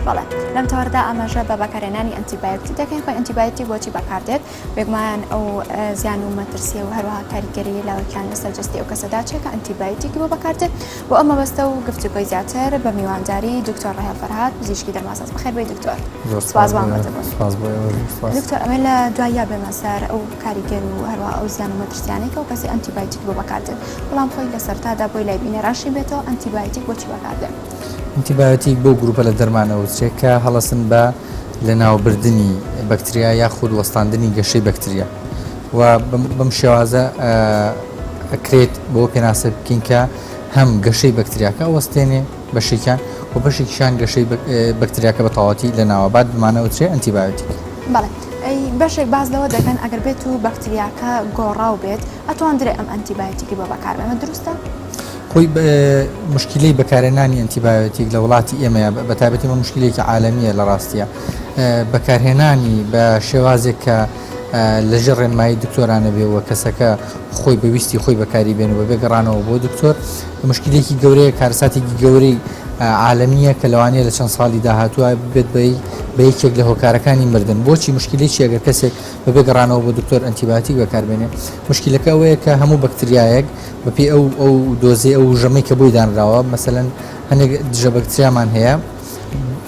بەڵێ لەم تەوەردا ئەمەژە بە بەکارهێنانی ئەنتیبایۆتیک دەکەین خۆی ئەنتیبایۆتیک بۆچی بەکاردێت بێگومان ئەو زیان و مەترسیە و هەروەها کاریگەری لاوەکیان لەسەر جستی ئەو کەسەدا چێکە ئەنتیبایۆتیکی بۆ بەکاردێت بۆ ئەمە بەستە و گفتوگۆی زیاتر بە میوانداری دکتۆر ڕەهێڵ فەرهاد پزیشکی دەرماساز بەخێر بێی دکتۆر سپاس دکتۆر ئەمە لە دوایە بێمە سەر ئەو کاریگەر و هەروەها ئەو زیان و مەترسیانەی کە ئەو کەسی ئەنتیبایۆتیک بۆ بەکاردێت بەڵام خۆی لە سەرتادا بۆی لای بینێ ڕاشی بێتەوە ئەنتیبایۆتیک بۆچی بەکاردێت ئەنتیبایۆتیک بۆ گروپە لە دەرمانەوە چێکە هەڵەسن بە لە ناوبردننی بەکتریا یاخود وەستاندنی گەشەی بەکتریا و بەم شێوازە ئەکرێت بۆ پێناسە بکەین کە هەم گەشەی بەکتریاکە وەستێنێ بەشێکیان و بەشێکیشان گەشەی بەکتریاکە بە تەواوەتی لە ناوەبات بمانەوەترێ ئەنتیبایۆتیک. بەڵێ بەشێک باز لەوە دەکەن ئەگەر بێت و بەکتریاکە گۆڕاو بێت ئەتوانرێ ئەم ئەنتیبایۆتیکی بۆ بەکار بێمە دروستە؟ خۆی مشکلەی بەکارهێنانی ئەنتیبایۆتیک لە وڵاتی ئێمەیە بە تایبەتی مە مشکلێکی عالەمیە لە ڕاستیە بەکارهێنانی بە شێوازێک کە لەژێر ڕێنمایی دکتۆرانە بێەوە کەسەکە خۆی بەویستی خۆی بەکاری بێن و بە بێگەڕانەوە بۆ دکتۆر مشکلێکی گەورەیە کارساتێکی گەورەی عالەمیە کە لەوانەیە لە چەند ساڵی داهاتووە بێت بە یەکێک لە هۆکارەکانی مردن. بۆچی مشکلێکی ئەگەر کەسێک بە بێگەڕانەوە بۆ دکتۆر ئەنتیبایۆتیک بەکاربێنێ مشکلەکە ئەوەیە کە هەموو بەکتریایەک بەپێ ئەو دۆزێ ئەو ژەمەی کە بۆی دانراوە مەسەلەن هەندێک دژە بەکتریامان هەیە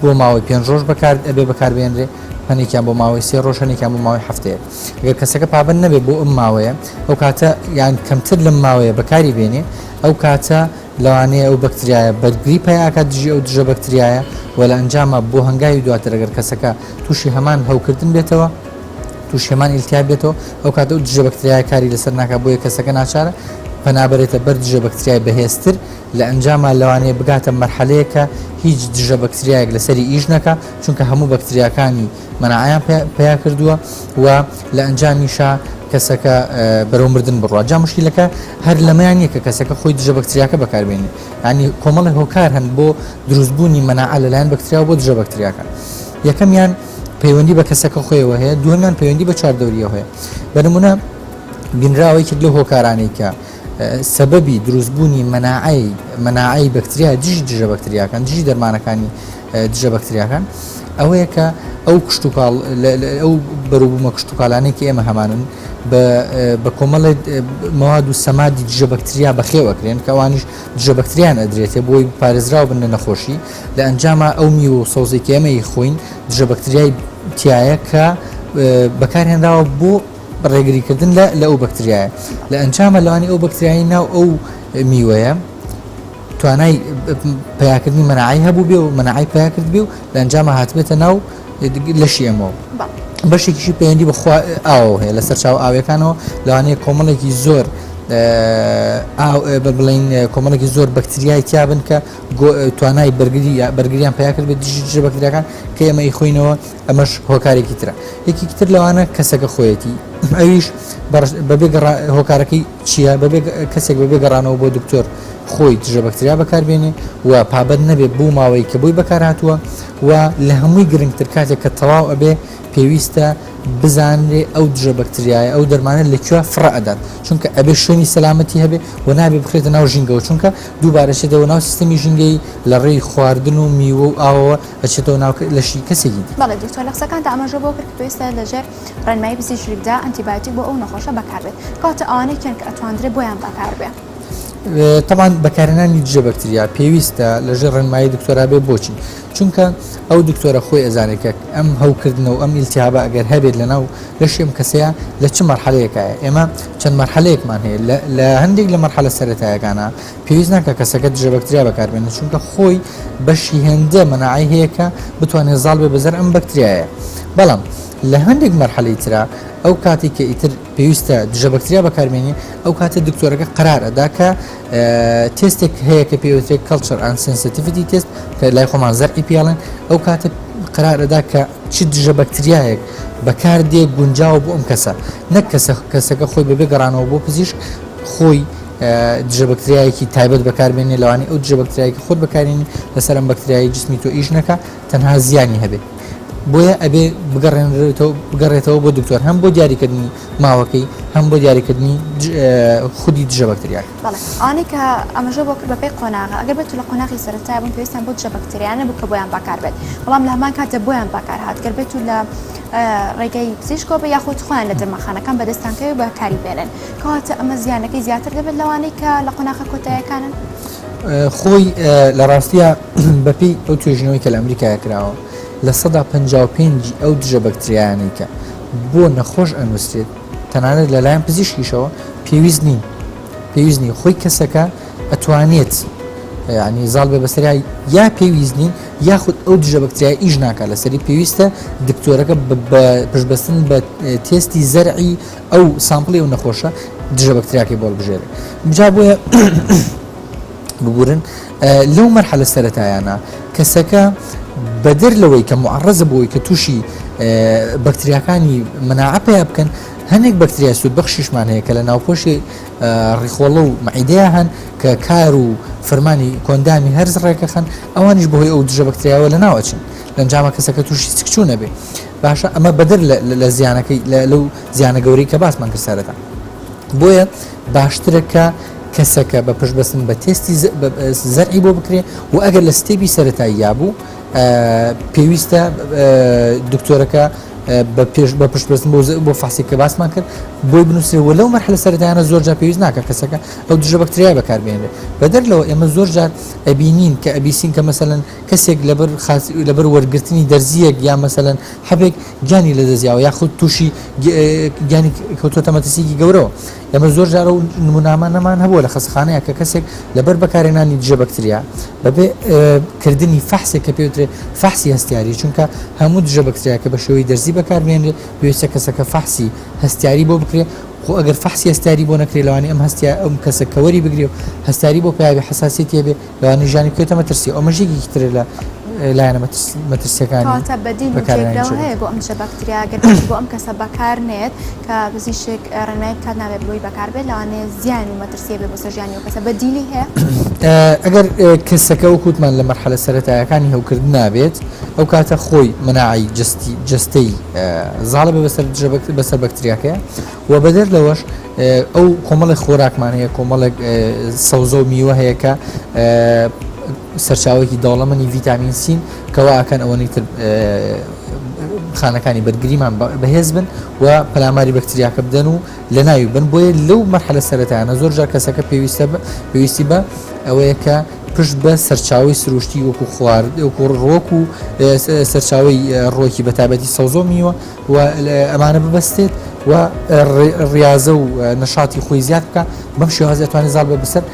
بۆ ماوەی 5 ڕۆژ ئەبێ بەکاربێنرێ هەنێکیان بۆ ماوەی 3 ڕۆژ هەنێکیان بۆ ماوەی هەفتەیە. ئەگەر کەسەکە پابند نەبێت بۆ ئەم ماوەیە ئەو کاتە یان کەمتر لەم ماوەیە بەکاری بێنێ ئەو کاتە لەوانەیە ئەو بەکتریایە بەرگری پیاکە دژی ئەو دژە بەکتریایە و لە ئەنجامە بۆ هەنگاوی دواتر ئەگەر کەسەکە تووشی هەمان هەوکردن بێتەوە تووشی هەمان ئیلتیاب بێتەوە ئەو کاتە ئەو دژە بەکتریای کاری لەسەر ناکات بۆیە کەسەکە ناچارە پەنابەرێتە بەر دژە بەکتریای بەهێزتر لە ئەنجامە لەوانەیە بگاتە مەرحەلەیەکە هیچ دژە بەکتریایەک لەسەری ئیش نەکە چونکە هەموو بەکتریاکانی مەناعەیان پیا کردووە و لە ئەنجامیشا کەسەکە بەرەو مردن بڕوا. جا مشکلەکە هەر لەمەیان نیە کە کەسەکە خۆی دژە بەکتریاکە بەکاربێنێ ینی کۆمەڵی هۆکار هەن بۆ دروستبوونی مەناعە لەلایەن بەکتریا بۆ دژە بەکتریاکە. یەکەمیان پەیوەندی بە کەسەکە خۆیەوە هەیە دووەمیان پەیوەندی بە چواردەوریەوە هەیە. بەنمونە بینراوەیەک لە هۆکارانەی کە سەبەبی دروستبوونی مەناعەی بەکتریا دژە بەکتریاکان دژی دەرمانەکانی دژە بەکتریاکان ئەوەیە کە ئەو کشتتوکاڵ ئەو بەروبوومە کشتتوکالانەی کە ئێمە هەمانن بە کۆمەڵی مەواد و سەمادی دژە بەکتریا بەخێوەکرێن کە ئەوانیش دژە بەکتریان ئەدرێتێ بۆی پارێزراو بن لە نەخۆشی لە ئەنجامە ئەو میوە و سەوزێکی ئێمەی خۆین دژە بەکتریای تایە کە بەکارهێنراوە بۆ ڕێگریکردن لە ئەو بەکتریایە لە ئەنجامە لەوانی ئەو بەکتریایی ناو ئەو میوەیە توانای پیاکردنی مەناعی هەبوو بێ و مەناعی پیاکرد بێ و لە ئەنجامە هاتبێتە ناو لەشی ئەمەوە. بەشێکیشی پەیوەندی بەخوا ئاوە هەیە لەسەر چاو ئاوەکانەوە لەوانەیە کۆمەڵێکی زۆر بڵین کۆمەڵێکی زۆر بەکتریای تیابن کە توانای بەرگریان پیاکرد بێت دژە بەکتریاکان کە ئێمە خۆینەوە ئەمەش هۆکارێکی ترە. یەکێکی تر لەوانە کەسەکە خۆیەتی ئەویش بەبێ هۆکارەکەی چییە بەبێ کەسێک بەبێ گەڕانەوە بۆ دکتۆر خۆی دژە بەکتریا بەکاربێنێ و پابند نەبێت بوو ماوەی کە بۆی بەکار هاتووە و لە هەمووی گرنگتر کاتێک کە تەواو ئەبێ پێویستە بزانرێ ئەو دژە بەکتریایە ئەو دەرمانە لەکوێ فڕە ئەدات چونکە ئەبێ شوێنی سەلامەتی هەبێ و نابێ بخرێتە ناو ژینگەوە چونکە دووبارەشێتەوە ناو سیستەمی ژینگەی لە ڕێی خواردن و میوە و ئاوەوە ئەچێتەوە ناو لەشی کەسێکی. بەڵێ دکتۆر لە قسەکاندا ئەمەژە بۆ کرد پێویستە لەژێر ڕێنمایی پزیشکیدا ئەنتیبایۆتیک بۆ ئەو نەخۆشە بەکاربێت کاتە ئەوانەی کێن کە ئەتوانرێ بۆیان بەکاربێ. طبعا بەکارهێنانی دژە بەکتریا پێویستە لەژێر ڕێنمایی دکتۆرا بێ بۆچی چونکە ئەو دکتۆرە خۆی ئەزانێکە ئەم هەوکردنەوە ئەم ئیلتیابە ئەگەر هەبێت لەناو لەشێم کەسەیە لە چ مەرحەلەیەکایە ئێمە چەند مەرحەلەیەکمان هەیە لە هەندێک لە مەرحەلە سەرەتایەکانە پێویست ناکە کەسەکە دژە بەکتریا بەکاربێنێت چونکە خۆی بەشی هێندە مەناعی هەیە کە بتوانێت زاڵ بێ بەزەر ئەم بەکتریایە. بەڵام لە هەندێک مەرحەلەی ترا ئەو کاتی کە ئیتر پێویستە دژە بەکتریا بەکاربێنێ ئەو کاتە دکتۆرەکە قرار ئەدا کە تێستێک هەیە کە پێوترێت کەلچەر ئەند سنسیتیڤیتی تێست کە لای خۆمان زەرعی پێڵێن ئەو کاتە قرار ئەدا کە چ دژە بەکتریایەک بەکاردێ گونجاوە بۆ ئەم کەسە نەک کەسەکە خۆی بەبێ گەڕانەوە بۆ پزیشک خۆی دژە بەکتریایەکی تایبەت بەکاربێنێ لەوانی ئەو دژە بەکتریایەکی خۆت بەکارێنی لەسەر ئەم بەکتریایی جسمی تۆ ئیش نەکە تەنها زیانی هەبێت بۆیە ئەبێ بگەڕێتەوە بۆ دکتۆر هەم بۆ دیاریکردنی ماوەکەی هەم بۆ دیاریکردنی خودی دژە بەکتریاکە. بەڵێ ئەوانەی کە ئەمەژە بۆ کرد بەپێی قۆناغە ئەگەر بێت لە قۆناغی سەرەتای بوون پێویستیان بۆ دژە بەکتریانە بوو کە بۆیان بەکار بێت بەڵام لە هەمان کاتە بۆیان بەکار هات گەر بێت و لە ڕێگەی پزیشکۆ بە یاخود خۆیان لە دەرمەخانەکان بەدەستانکەوی بەکاری بێنن کەواتە ئەمە زیانەکەی زیاتر دەبێت لەوانەی کە لە قۆناغە کۆتاییەکانن. خۆی لە ڕاستیە بەپێی ئەو توێژنەوەی کە لە ئەمریکایە کراوە لە 155 ئەو دژە بەکتریانەی کە بۆ نەخۆش ئەنووسێت تەنانەت لەلایەن پزیشکیشەوە پێویست نین خۆی کەسەکە ئەتوانێت ینی زاڵ بێ بەسەریای یا پێویست نین یاخود ئەو دژە بەکتریای ئیش ناکات لەسەری پێویستە دکتۆرەکە پشتبەستن بە تێستی زەرعی ئەو سامپڵی ئەو نەخۆشە دژە بەکتریاکەی بۆ بژێرێت بجا بۆیە ببورن لەو مەرحەلە سەرەتایانە کەسەکە بەدەر لەوەی کە معڕەزە بۆی کە تووشی بەکتریاکانی مناعەپەیە بکەن هەنێک بەکتریا سوود بەخشیشمان هەیە کە لە ناوپۆشی ڕیخۆڵە و مەعیدەیە هەن کە کار و فەرمانی کۆندامی هەرز ڕێکەخەن ئەوانیش بەهۆی ئەو دژە بەکتریاوە لە ناوەچن لەنجامە کەسەکە تووشی سکچوو نەبێ باشە ئەمە بەدەر لە زیانەکەی لەو زیانە گەورەی کە باسمان کرد سەرەتا بۆیە باشترە کە کەسەکە بە پشتبەستن بە تێستی زەرعی بۆ بکرێ و ئەگەر لە ستێپی سەرەتایی یابوو پێویستە دکتۆرەکە بە پشتبەستن بۆ فاسی کە باسمان کرد بۆی بنووسێەوە لەو مەرحلە سەرەتایانە زۆر جار پێویست ناکە کەسەکە ئەو دژە بەکتریای بەکاربێنێت بەدەر لەوە ئێمە زۆر جار ئەبینین کە ئەبیسین کە مەسەلەن کەسێک لەبەر وەرگرتنی دەرزیەک یا مەسەلەن حەبێک گیانی لە دەزیاوە یاخود تووشی گیانی کەوتۆتە مەترسیی گەورەوە ئەمە زۆر جارە و نمونامانەمان هەبووە لە خەستخانەیە کە کەسێک لەبەر بەکارهێنانی دژە بەکتریا بەبێ کردنی فەحسێک کە پێوترێت فەحسی هەستیاری چونکە هەموو دژە بەکتریاکە بە شێوەی دەرزی بەکاربێنرێت پێویستە کەسەکە فەحسی هەستیاری بۆ بکرێت خۆ ئەگەر فەحسی هەستیاری بۆ نەکرێت لەوانەیە ئەم کەسە کەوەری بگرێ و هەستیاری بۆ پیاوی حساسیەتی هەبێ لەوانەیە ژیانی بکرێتە مەترسی ئەو مەژێکی ترە لە لایەنە مەترسیەکانی کەواتە بەدیل و جێگرەوە هەیە بۆ ئەم دژە بەکتریا گەر بۆ ئەم کەسە بەکار نێت کە پزیشک ڕێنمایی بکات نابێت بۆی بەکار بێت لەوانەیە زیان و مەترسیە بێ بۆ سەر ژیانی ئەو کەسە بەدیلی هەیە ئەگەر کەسەکە وەکوتمان لە مەرحەلە سەرەتایەکانی هەوکردن نابێت ئەو کاتە خۆی مناعی جستەی زاڵە بە بەسەر بەکتریاکەیە و بەدەر لەوەش ئەو کۆمەڵی خۆراکمان هەیە کۆمەڵێک سەوزە و میوە هەیە کە سەرچاوێکی دەوڵەمەنی ڤیتامین سین کەوا ئەکەن ئەوەی تر خانەکانی بەرگریمان بەهێز بن و پەلاماری بەکتریاکە بدەن و لە ناوی بن بۆیە لەو مەرحەلە سەرەتایانە زۆر جار کەسەکە پێویستی بە ئەوەیە کە پشت بە سەرچاوی سروشتی وەکو خوارد وەکو ڕۆک و سەرچاوی ڕۆکی بەتابەتی سەوزۆ میوە و ئەمانە ببەستێت و ڕاضە و نەشاتی خۆی زیاد بکە بەم شێوازە ئەتوانێت زاڵ بە بەسەر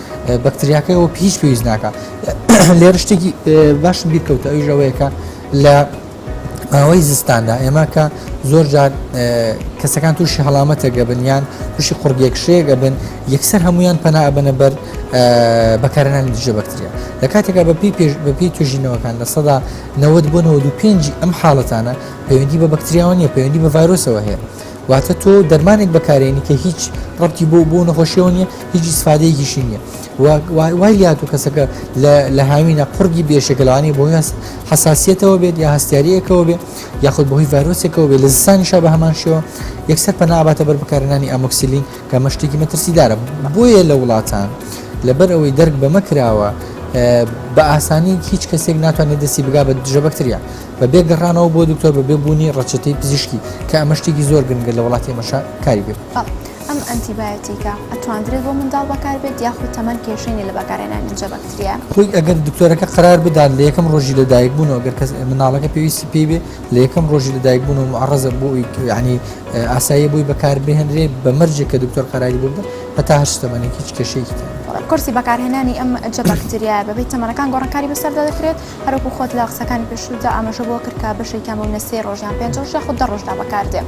بەکتریاکەیەوە هیچ پێویست ناکە لێرە شتێکی باشم بیرکەوتە ئەوی ژەوەیەکە لە ماوەی زستاندا ئێمە کە زۆر جار کەسەکان تووشی هەڵامەتە گەبن یان تووشی قورگێکشەیە گەبن یەکسەر هەمویان پەنا ئەبەنە بەر بەکارهێنانی دژە بەکتریا لە کاتێکا بەپی توێژینەوەکان لە 95 ئەم حاڵەتانە پەیوەندی بە بەکتریاوە نیە پەیوەندی بە ڤایرۆسەوە هەیە واتە تۆ دەرمانێک بەکارێنی کە هیچ ڕەبتی بۆ نەخۆشیەوە نیە هیچ ئیسفادەیەکیشی نییە وای لاتۆ کەسەکە لە هاوینە قورگی بێشەکەلوانی بۆ حساسیەتەوە بێت یا هەستیاریەکەوە بێت یاخود بەهۆی ڤایرۆسێکەوە بێت لە زستانیشا بە هەمان شێوە یەکسەر پەناباتە بەر بەکارهێنانی ئامۆکسیلین کە مەشتێکی مەترسیدارە بۆیە لە وڵاتان لەبەر ئەوەی دەرک بەمە کراوە بە ئاسانی هیچ کەسێک ناتوانێت دەستی بگا بە دژە بەکتریا بە بێگەڕانەوە بۆ دکتۆر بە بێبوونی ڕەچەتەی پزیشکی کە ئەمە شتێکی زۆر گرنگە لە وڵاتی ئێمەشا کاری بێت ئەم ئەنتیبایۆتیکە ئەتوانرێت بۆ منداڵ بەکار بێت یاخود تەمەەن کێشەی لە بەکارهێنانی دژە بەکتریا خۆی ئەگەر دکتۆرەکە قرار بدات لە یەکەم ڕۆژی لە دایکبوونەوە ئەگەر کەس مناڵەکە پێویستی پێ بێ لە یەکەم ڕۆژی لە دایکبوونەوە معڕەزە بۆی ینی ئاسایی بووی بەکار بهێنرێ بە مەرجێک کە دکتۆر قەراری بۆ بدە هەتا هەر تەمەنێک هیچ کێشەیەکی کورسی بەکارهێنانی ئەم دژە بەکتریا بەبێت تەمەنەکان گۆڕانکاری بەسەردا دەکرێت هەروەکو خۆت لە قسەکانی پێشودا ئاماژە بۆ کرد کە بەشێکیان بۆ 3 ڕۆژیان 5 ڕۆژ یاخود 10 ڕۆژدا بەکاردێ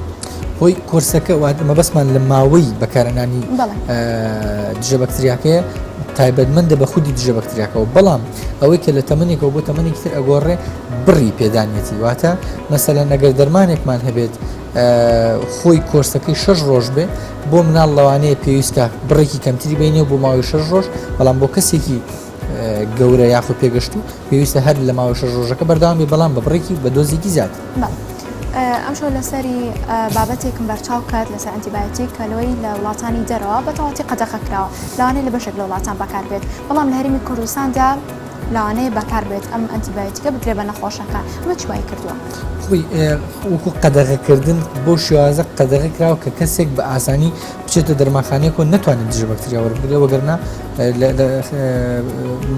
خۆی کورسەکە مەبەستمان لە ماوەی بەکارهێنانی دژە بەکتریاکەیە تایبەتمەندە بە خودی دژە بەکتریاکەەوە بەڵام ئەوەی کە لە تەمەنێکەوە بۆ تەمەنێکی تر ئەگۆڕێ بڕی پێدانێتی واتە مەسەلەن ئەگەر دەرمانێکمان هەبێت خۆی کۆرسەکەی 6 ڕۆژ بێ بۆ مناڵ لەوانەیە پێویستکە بڕێکی کەمتری بینێ بۆ ماوەی 6 ڕۆژ بەڵام بۆ کەسێکی گەورە یاخود پێگەشت و پێویستە هەر لە ماوەی 6 ڕۆژەکە بەردەوام بێ بەڵام بە بڕێکی بە دۆزێکی زیات ئەمشۆ لەسەری بابەتێکم بەرچاو کرد لەسەر ئەنتیبایۆتیک کە لەوەی لە وڵاتانی دەرەوە بەتەواتی قەدەغەکراوە لەوانەیە لە بەشێک لە وڵاتان بەکار بێت بەڵام لە هەرێمی کوردستاندا لەوانەیە بەکار بێت ئەم ئەنتیبایۆتیکە بکرێ بە نەخۆشەکان ئەمە چی وای کردووە؟ وەکو قەدەغەکردن بۆ شێوازە قەدەغە کراوە کە کەسێک بە ئاسانی بچێتە دەرمانخانەیەک و نەتوانێت دژە بەکتریا وەربگرێت وەگەرنا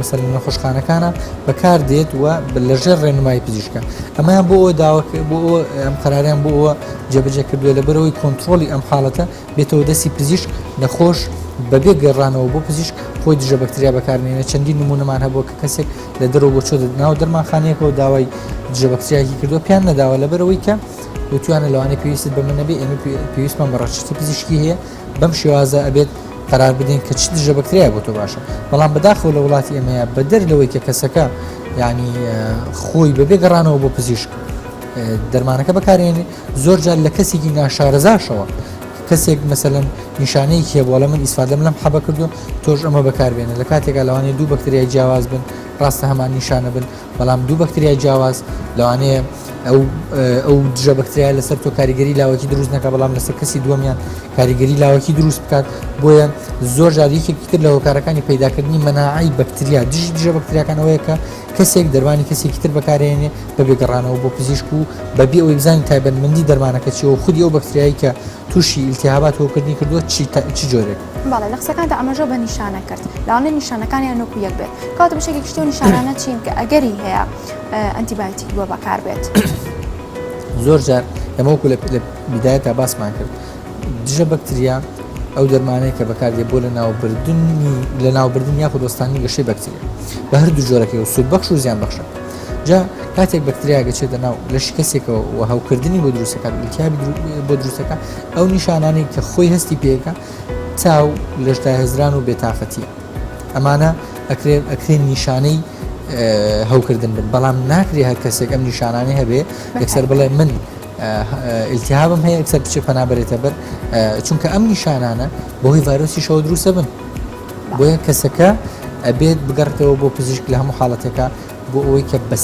مثلا نەخۆشخانەکانە بەکار دێت و لەژێر ڕێنمایی پزیشکە ئەمەیان بۆ ئەوە داواکە بۆ ئەوە ئەم قەراریان بۆ ئەوە جێبەجێ کردووە لەبەرەوەی کۆنتترۆلی ئەم حاڵەتە بێتەوە دەستی پزیشک نەخۆش بەبێ گەڕانەوە بۆ پزیشک خۆی دژە بەکتریا بەکارمێنێ چەندین نمونەمان هەبووە کە کەسێک لە دەرەوە بۆ چۆ ناو دەرمانخانەیەکەوە داوای دژە بەکتریاکی کردووە پیان نەداوە لەبەرەوەی کە وتوانە لەوانەیە پێویست بە من نەبێ ئێمە پێویستمان بە ڕەشتی پزیشکی هەیە بەم شێوازە ئەبێت قرار بدەین کە چ دژە بەکتریا بۆ تۆ باشە بەڵام بەداخەوە لە وڵاتی ئێمەیە بە دەرلەوەی کە کەسەکە یعنی خۆی بەبێ گەڕانەوە بۆ پزیشک دەرمانەکە بەکارێنێ زۆر جار لە کەسێکی ناشارەزاشەوە کەسێک مەسەلەن نیشانەیەکی هەبووە لە من ئیسفادەم لەم حەبە کردو تۆش ئەمە بەکاربێنە لە کاتێکا لەوانەیە دوو بەکتریای جیاواز بن ڕاستە هەمان نیشانە بن بەڵام دوو بەکتریای جیاواز لەوانەیە ئەو دژە بەکتریا لەسەر تۆ کاریگەری لاوەکی دروست نەکە بەڵام لەسەر کەسی دووەمیان کاریگەری لاوەکی دروست بکات بۆیە زۆر جار یەکێکی تر لە هۆکارەکانی پەیداکردنی مەناعی بەکتریا دژە بەکتریاکانەوەیە کە کەسێک دەرمانی کەسێکی تر بەکارێنێ بە بێگەڕانەوە بۆ پزیشک و بەبێ ئەوی بزانین تایبەتمەندی دەرمانەکە چیەوە خودی ئەو بەکتریایی کە تووشی ئیلتیهابات هۆکردنی کردووە چی جۆرێک باڵێ لە قسەکاندا ئەمەژە بە نیشانە کرد لاوانەیە نیشانەکانیان وەکو یەک بێت کاتە بەشێکی شتێ و نیشانانە چین کە ئەگەری هەیە ئەنتیبایۆتیک بۆ بەکار بێت زۆر جار ئەمە وەکو لە بیدایەتە باسمان کرد دژە بەکتریا ئەو دەرمانەیە کە بەکاردێت بۆ لە ناوبردن یاخود دۆستانی گەشەی بەکتریا بە هەردوو جۆرەکەی و سوودبەخش و زیانبەخشە جا کاتێک بەکتریا گەچێتە ناو لەشی کەسێکەوە و هەوکردنی بۆ دروستەکان ئیلتیهابی بۆ دروستەکە ئەو نیشانانەی کە خۆی هەستی پێەکە چاو لەشدای هەزران و بێتاقەتیە ئەمانە ئەکرێن نیشانەی هەوکردن بن بەڵام ناکری هەر کەسێک ئەم نیشانانەی هەبێ یەکسەر بڵێ من ئیلتیهابم هەیە یەکسەر بچێ پەنابەرێتە بەر چونکە ئەم نیشانانە بۆهۆی ڤایرۆسی شەوە دروستە بن بۆیە کەسەکە ئەبێت بگەڕێتەوە بۆ پزیشک لە هەموو حاڵەتێکە بۆ ئەوەی کە بە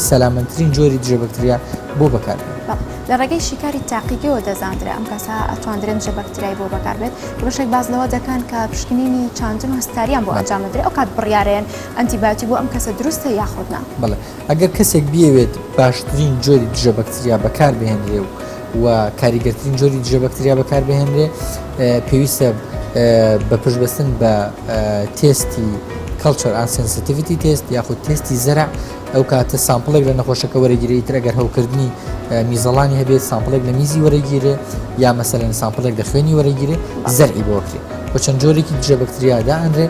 سەلامەتترین جۆری دژە بەکتریا بۆ بەکار لە ڕێگەی شیکاری تاقیگەوە دەزانرا ئەم کەسە ئەتوانرێن دژە بەکتریای بۆ بەکار بێت بەشێک باز لەوە دەکەن کە پشکنینی چاندن و هەستاریان بۆ ئەنجامدرێت ئەو کات بڕیارێن ئەنتیبایۆتیک بۆ ئەم کەسە دروستە یاخودنا بڵێ ئەگەر کەسێک بیەوێت باشترین جۆری دژە بەکتریا بەکار بهێنرێ و کاریگەرترین جۆری دژە بەکتریا بەکار بهێنرێ پێویستە بە پشتبەستن بە تێستی culture and sensitivity test یاخود تێستی زەرع ئەو کاتە سامپڵێک لە نەخۆشەکە وەرەگیری تر ئەگەر هەوکردنی میزەڵانی هەبێت سامپڵێک لە میزی وەرەگیرێ یا مەسەلەن سامپڵێک لە خوێنی وەرەگیرێ زەرعی بۆکرێ بۆ چەند جۆرێکی دژە بەکتریادا ئەنرێ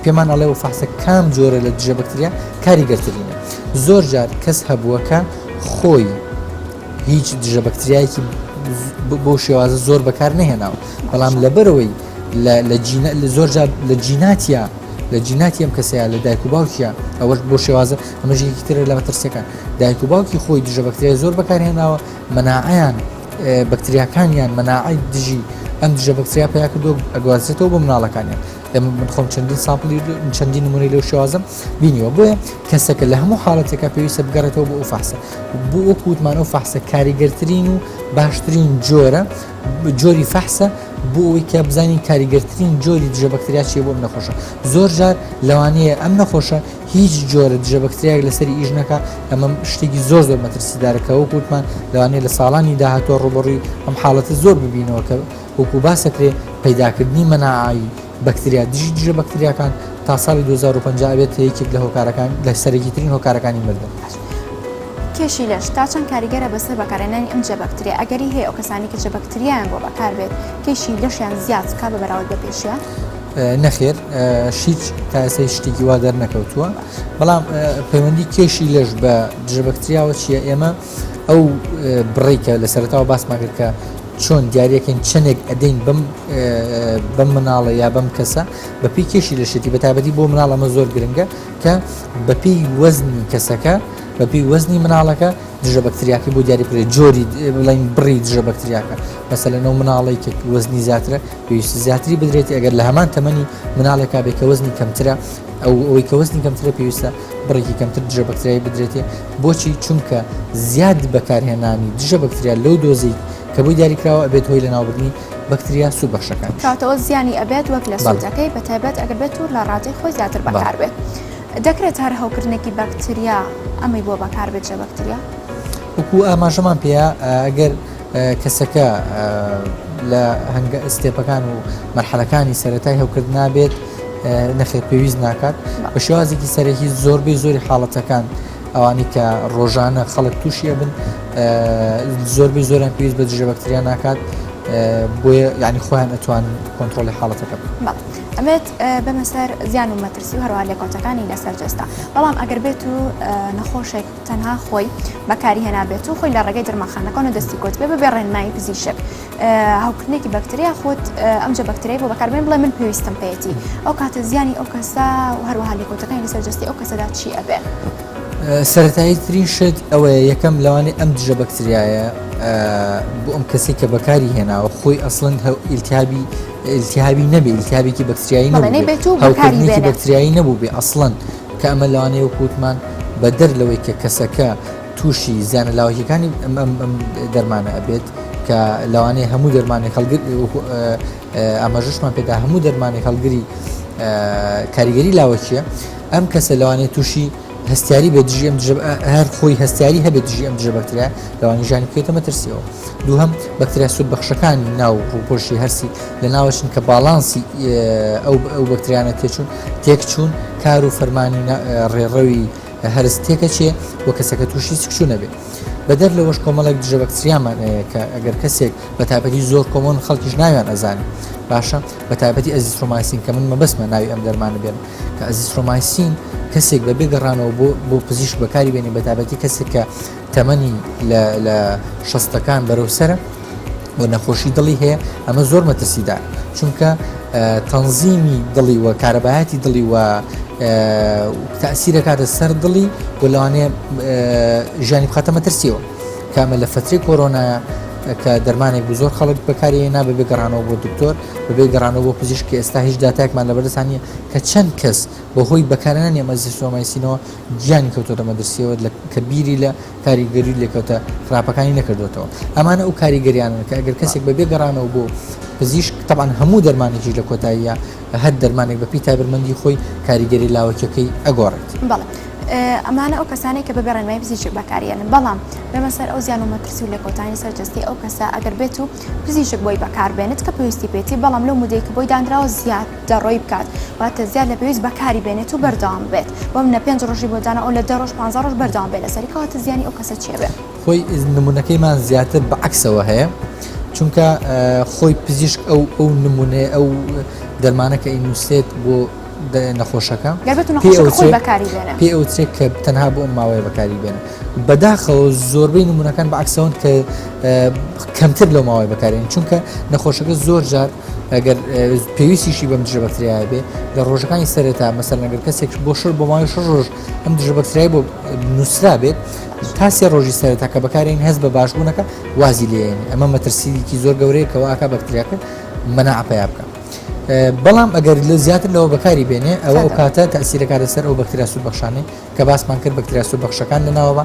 پێمان ئەڵێ و فەحسە کام جۆرە لە دژە بەکتریا کاریگەرترینە زۆر جار کەس هەبووەکە خۆی هیچ دژە بەکتریایەکی بۆ شێوازە زۆر بەکار نەهێناوە بەڵام لەبەرەوەی زۆر جار لە جیناتی ئەم کەسەیە لە دایک و باوکیە ئەوەش بۆ شێوازە ئەمەژێکی ترە لە مەترسیەکان دایک و باوکی خۆی دژە بەکتریای زۆر بەکارهێناوە مەناعەیان بەکتریاکانیان مەناعەی دژی ئەم دژە بەکتریا پیا کردو ئەگوازێتەوە بۆ مناڵەکانیان من خۆم چەندین سامپڵی چەندین نمونەی لەو شێوازم بینیوە بۆیە کەسەکە لە هەموو حاڵەتێکە پێویستە بگەڕێتەوە بۆ ئەو فەحسە بۆ وەکو وتمان ئەو فەحسە کاریگەرترین و باشترین جۆری فەحسە بۆ ئەوەی کە بزانین کاریگەرترین جۆری دژە بەکتریا چیە بۆ ئەم نەخۆشە زۆر جار لەوانەیە ئەم نەخۆشە هیچ جۆرە دژە بەکتریاک لەسەری ئیش نەکە ئەمە شتێکی زۆر مەترسیدارەکە وەکو وتمان لەوانەیە لە ساڵانی داهاتوە ڕوبەڕووی ئەم حاڵەتە زۆر ببینەوە کە وەکو باسەکرێ پەیداکردنی مەناعایی بەکتریا دژە بەکتریاکان تا ساڵی 2050 بێت یەکێک لە هۆکارەکان لە سەرەکیترین هۆکارەکانی مردن کێشی لەش تا چەند کاریگەرە بەسەر بەکارهێنانی ئەم جە بەکتریا ئەگەری هەیە ئەو کەسانی کە جە بەکتریایان بۆ بەکار بێت کێشی لەشیان زیاد کا بە بەراورد بە پێشیان نەخێر هیچ تاسەی شتێکی وا دەرنەکەوتووە بەڵام پەیوەندی کێشی لەش بە دژە بەکتریاوە چیە ئێمە ئەو بڕێکە لە سەرەتاوە باسمان کرد کە چۆن دیارەکەین چەندێک ئەدەین بەم مناڵە یا بەم کەسە بەپی کێشی لە شتی بەتابەتی بۆ مناڵ ئەمە زۆر گرنگە کە بەپی وەزنی کەسەکە بەپی وەزنی مناڵەکە دژە بەکتریاکی بۆ دیاری بکرێت جۆری بڵین بڕی دژە بەکتریاکە مەسەلەن ئەو مناڵی کە وەزنی زیاترە پێویستی زیاتری بدرێت ئەگەر لە هەمان تەمەنی مناڵێکا بێت کە وەزنی کەمترە ئەوەی کە وەزنی کەمترە پێویستە بڕێکی کەمتر دژە بەکتریایی بدرێتێ بۆچی چونکە زیاد بەکارهێنانی دژە بەکتریا لەو دۆزەی کە بۆی دیاریکراوە ئەبێت هۆی لە ناوبردنی بەکتریا سوودبەخشەکان کاتەوە زیانی ئەبێت وەک لە سوودەکەی بەتایبەت ئەگەر بێت و لە ڕادەی خۆی زیاتر بەکار بێت دەکرێت هەر هەوکردنێکی بەکتریا ئەمەی بۆ بەکار بێت جە بەکتریا وەکو ئاماژەمان پێەیە ئەگەر کەسەکە لە هەنگە ئستێپەکان و مەرحەلەکانی سەرەتای هەوکرد نابێت نەخێت پێویست ناکات بە شێوازێکی سەرەکی زۆربەی زۆری حاڵەتەکان ئەوانی کە ڕۆژانە خەڵک تووشیە بن زۆربەی زۆریان پێویست بە دژە بەکتریا ناکات بۆیە یعنی خۆیان ئەتوانن کۆنتڕۆلی حاڵەتەکە بن. ئەمێت بەمەسەر زیان و مەترسی و هەروە لێکۆتەکانی لەسەر جەستا بەڵام ئەگەر بێت و نەخۆشێک تەنها خۆی بەکاری هێنابێت و خۆی لە ڕێگەی دەرمانخانەکان و دەستی کۆت بێ بە بێڕێنمایی پزیشک هەوکردنێکی بەکتریا خۆت ئەمجە بەکتریای بۆ بەکاربێن بڵێ من پێویستم پێێتی ئەو کاتە زیانی ئەو کەسا و هەروەها لێکۆتەکانی لەسەر جەستی ئەو کەسەدا چی ئەبێ؟ سەرەتایی ترین شت ئەوەیە یەکەم لەوانێ ئەم دژە بەکتریایە بۆ ئەم کەسی کە بەکاری هێناوە خۆی ئەسڵەن ئیلتیهابی نەبێ ئیلتیهابێکی بەکتریایی هەوکردنێکی بەکتریایی نەبوو بێ ئەسڵەن کە ئەمە لەوانەیە وەکووتمان بە دەر لەوەی کە کەسەکە تووشی زیانە لاوەکیەکانی ئەم دەرمانە ئەبێت کە لەوانەیە هەموو دەرمانی خەڵگر ئاماژەشمان پێدا هەموو دەرمانی خەڵگری کاریگەری لاوەکیە ئەم کەسە لەوانەیە تووشی هەستیاری بە دژی ئەم هەر خۆی هەستیاری هەبێت دژی ئەم دژە بەکتریا لەوانی ژانی بکەوێتە مەترسیەوە دووهەم بەکتریا سوودبەخشەکانی ناو ڕووپۆشی هەرسی لە ناوەشن کە باڵانسی ئەو بەکتریانە تێکچوون کار و فەرمانی ڕێڕەوی هەرستێکە چێ بۆ کەسەکە تووشی سکچوو نەبێت بەدەر لەوەش کۆمەڵێک دژە بەکتریامان کە ئەگەر کەسێک بە تایبەتی زۆر کۆمۆن خەڵکیش ناویان ئەزانی باشە بە تایبەتی ئەزیترۆمایسین کە من مەبەستمە ناوی ئەم دەرمانە بێن کە ئەزیترۆمایسین کەسێک بە بێگەڕانەوە بۆ پزیشک بەکاری بێنی بە تایبەتی کەسێک کە تەمەنی لە شەستەکان بەرەو سەرە و نەخۆشی دڵی هەیە ئەمە زۆر مەترسیدار چونکە تەنزیمی دڵی و کارەبایەتی دڵی و تەئسیرەکاتە سەر دڵی و لەوانەیە ژیانی بخاتە مەترسیەوە کامە لە فترەی کۆرۆنایە کە دەرمانێک بۆ زۆر خەڵک بەکارهێنا بەبێ گەڕانەوە بۆ دکتۆر بەبێ گەڕانەوە بۆ پزیشکی ئێستا هیچ داتایەکمان لەبەردەستان نیە کە چەند کەس بەهۆی بەکارهێنانی ئەم ئەزیترۆمایسینەوە گیانی کەوتۆتە مەترسیەوە کە بیری لە کاریگەری لێکەوتە خراپەکانی نەکردوێتەوە ئەمانە ئەو کاریگەریانن کە ئەگەر کەسێک بەبێ گەڕانەوە بۆ پزیشک طبعا هەموو دەرمانێکی لە کۆتاییە هەر دەرمانێک بەپی تایبەتمەندی خۆی کاریگەری لاوەکیەکەی ئەگۆڕێت. ئەمانە ئەو کەسانێک کە بە ڕێنمای پزیشک بەکارێنن بەڵام بەمەسەر ئەو زیان و مەترسی و لێکۆتانی سەرجەستی ئەو کەسە ئەگەر بێت و پزیشک بۆی بەکاربێنێت کە پێویستی پێێتی بەڵام لەو مودەی کە بۆی دانراوە زیاد دەڕۆی بکات واتە زیاد لە پێویست بەکاری بێنێت و بەردەوام بێت بۆم نە 5 ڕۆژی بۆ دانا ئەو لە 10 ڕۆژ 15 ڕۆژ بەردەوام بێت لەسەری کەواتە زیانی ئەو کەسە چێ بێ خۆی نمونونەکەیمان زیاتر بەعکسەوە هەیە چونکە خۆی پزیشک ئەو نمونێ ئەو دەرمانە کە ئینوسێت بۆ نەخۆشەکە پێ ئەوچێت کە تەنها بۆ ئەم ماوەیە بەکاری بێنە بەداخەوە زۆربەی نمونونەکان بەعکسەوەن کە کەمتر لەو ماوەی بەکارێن چونکە نەخۆشەکە زۆر جار ئەگەر پێویستیشی بەم دژە بەکتریایە بێ لە ڕۆژەکانی سەرەتا مەسەڵەن ئەگەر کەسێک بۆ شەر بۆ ماوەی 6 ڕۆژ ئەم دژە بەکتریای بۆ نووسرا بێت تا 3 ڕۆژی سەرەتا کە بەکارێن هەست بە باشبوونەکە وازی لێنی ئەمە مەترسیکی زۆر گەورەیە کەەوە ئاکا بەکتریاکە مەناع پیا بکە بەڵام ئەگەر لە زیاتر لەوە بەکاری بێنێ ئەوە ئەو کاتە تەئسیرەکە لەسەر ئەو بەکتریا سوودبەخشانەی کە باسمان کرد بەکتریا سوودبەخشەکان لەناوەوە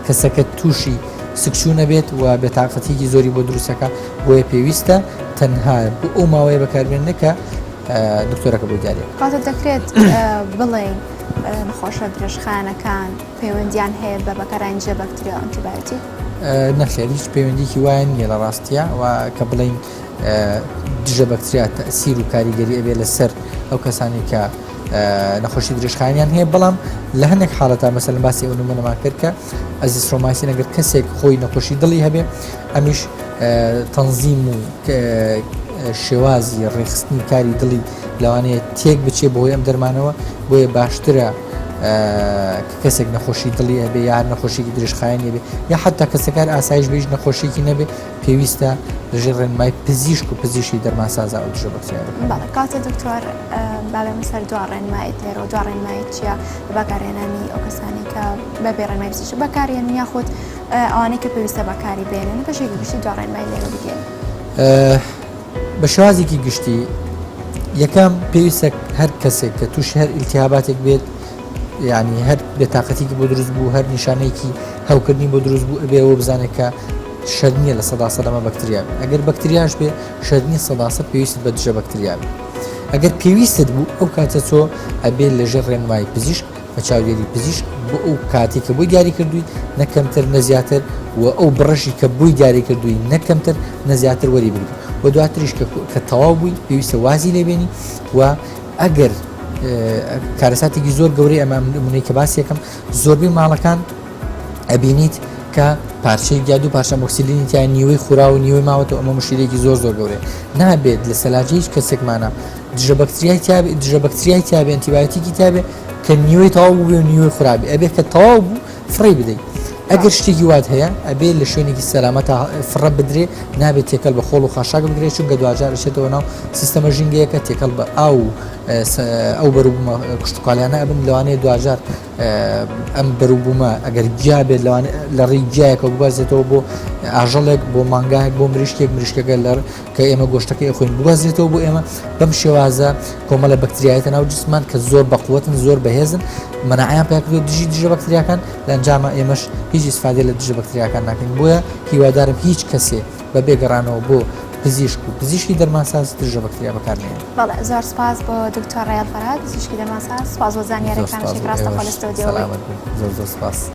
کەسەکە تووشی سکچوو نەبێت و بێتاقەتێکی زۆری بۆ دروستەکە بۆیە پێویستە تەنها بۆ ئەو ماوەیە بەکاربێنێت کە دکتۆرەکە بۆ دیارێت کاتە دەکرێت بڵێن نەخۆشە درێژخانەکان پەیوەندیان هەیە بە بەکارانی دژە بەکتریا ئەنتیبایۆتیک نەخێر هیچ پەیوەندیکی وایە نیە لە ڕاستیە و کە بڵین دژە بەکتریا تەئسیر و کاریگەری ئەبێ لەسەر ئەو کەسانی کە نەخۆشی درێژخانیان هەیە بەڵام لە هەندێک حاڵەتە مەسەلەن باسی ئەو نمونەمان کرد کە ئەزیترۆمایسین ئەگەر کەسێک خۆی نەخۆشی دڵی هەبێ ئەمیش تەنزیم و شێوازی ڕێخستنی کاری دڵی لەوانەیە تێک بچێ بۆی ئەم دەرمانەوە بۆیە باشترە کەسێک نەخۆشی دڵی هەبێ یا نەخۆشیی درێژخایەنی بێ یا حتا کەسەکان ئاسایش بێژ نەخۆشیێکی نەبێ پێویستە لەژێر ڕێنمای پزیشک و پزیشکی دەرمانسازا و دژە بەکتریا بەڵێ کاتە دکتۆر بابێمە سەر دوا ڕێنمایت لێرە و دوا ڕێنمایت چییە بەکارهێنانی ئەو کەسانی کە بەبێ ڕێنمای پزیشک بەکارێن یاخود ئەوانەی کە پێویستە بەکاری بێنن بەشێکی گشتی دوا ڕێنمای لێرە بگەین بە شێوازێکی گشتی یەکەم پێویستە هەر کەسێک کە تووشی هەر ئیلتیهاباتێک بێت یعنی هەر بێتاقەتێکی بۆ دروست بوو هەر نیشانەیەکی هەوکردنی بۆ دروست بوو ئەبێەوە بزانێت کە شەر نییە لە 100% ئەمە بەکتریا بێت ئەگەر بەکتریاش بێ شەر نییە 100% پێویست بە دژە بەکتریا بێت ئەگەر پێویستت بوو ئەو کاتە تۆ ئەبێت لەژێر ڕێنمایی پزیشک بە چاودێری پزیشک بۆ ئەو کاتی کە بۆی دیاری کردووی نەکەمتر نەزیاتر و ئەو بڕەشی کە بووی دیاری کردووی نەکەمتر نەزیاتر وەری بگری و دواتریش کە تەواو بووی پێویستە وازی لێبێنی و ئەگەر کارەساتێکی زۆر گەورەی ئەمە نمونەی کە باسی یەکەم زۆربەی ماڵەکان ئەبینیت کە پارچەی گیاد و پارچە مۆکسیلینی تیان نیوەی خوراو و نیوەی ماوەتەوە ئەمە مشکلێکی زۆر گەورەیە نابێت لە سەلاجی هیچ کەسێکمانە دژە بەکتریای تیابێ ئەنتیبایۆتیکی تیابێ کە نیوەی تەواو بوو و نیوەی خورابێ ئەبێت کە تەواو بوو فڕی بدەیت ئەگەر شتێکی وات هەیە ئەبێت لە شوێنێکی سەلامەتە فڕە بدرێ نابێت تێکەڵ بە خۆڵ و خاشاک بگرێت چونکە دوجار ئەچێتەوە ناو سیستەمە ژینگەیەکە تێکەڵ بە ئەو بەروبوومە کشتتوقالیانە ئەبن لەوانەیە دوجار ئەم بەروبوومە ئەگەر گیا بێت لە ڕێی گیایەکە بگوازێتەوە بۆ ئاژەڵێک بۆ مانگایەک بۆ مریشکەکە کە ئێمە گۆشتەکەی خۆین بگوازێتەوە بۆ ئێمە بەم شێوازە کۆمەڵە بەکتریایەتە ناو جسمان کە زۆر بەقوتن زۆر بەهێزن مەناعیان پێکردو دژە بەکتریاکان لە ئەنجامە ئێمەش هیچ ئیسفادە لە دژە بەکتریاکان ناکەین بۆیە هیوادارم هیچ کەسێ بە بێگەڕانەوە بۆ پزیشکی دەرمانساز دژە بەکتریا بەکارنێن. بەڵێ زۆر سپاس بۆ دکتۆر ڕێڵ فەرهاد پزیشکی دەرمانساز سپاس بۆ زانیاریەکانشی ڕاستەخۆ لە ستۆدیۆ زۆر سپاس.